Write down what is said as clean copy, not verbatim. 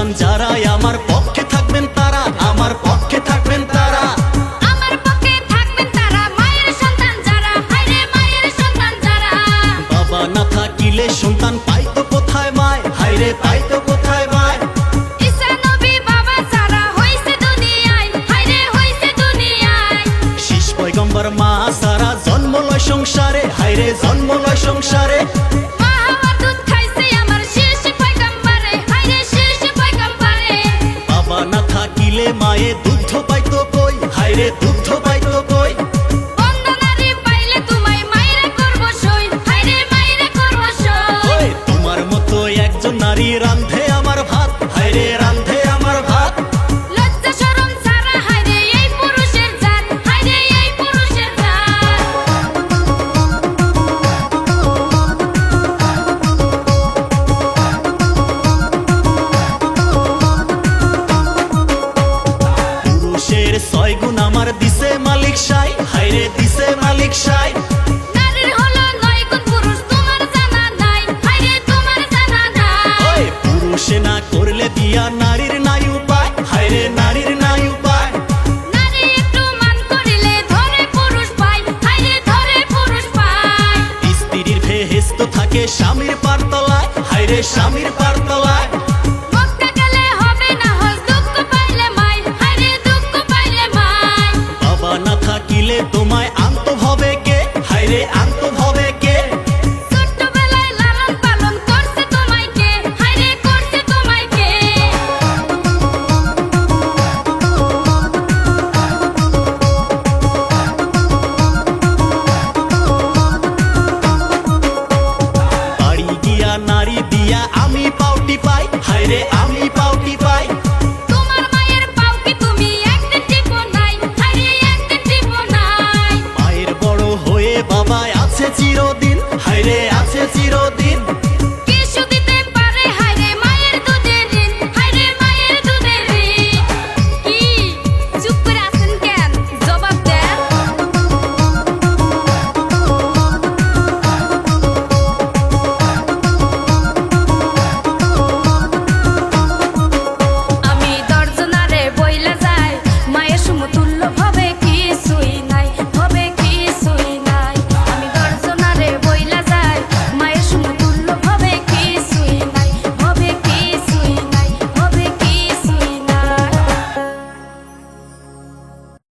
সন্তান যারা আমার পক্ষে থাকবেন তারা, আমার পক্ষে থাকবেন তারা, আমার পক্ষে থাকবেন তারা, মায়ের সন্তান যারা, হায়রে মায়ের সন্তান যারা। বাবা না থাকিলে সন্তান পাইতো কোথায় মায়, হায়রে পাইতো কোথায় মায়। ঈসা নবী বাবা ছাড়া হইছে দুনিয়ায়, হায়রে হইছে দুনিয়ায়। শেষ পয়গম্বর মা সারা জন্ম লয় সংসারে, হায়রে জন্ম লয় সংসারে। মা হওয়ার দুধ খাইছে আমার শেষ পয়গম্বরে, হায়রে শেষ পয়গম্বরে। বাবা না থাকিলে মায়ে দুগ্ধ পাইতো কই, হায়রে দুগ্ধ পাইতো কই। বন্দনারে পাইলে তোমায় মায়েরা করবো সই, হায়রে মায়েরা করবো সই। ওই তোমার মতো একজন নারী রান্ধে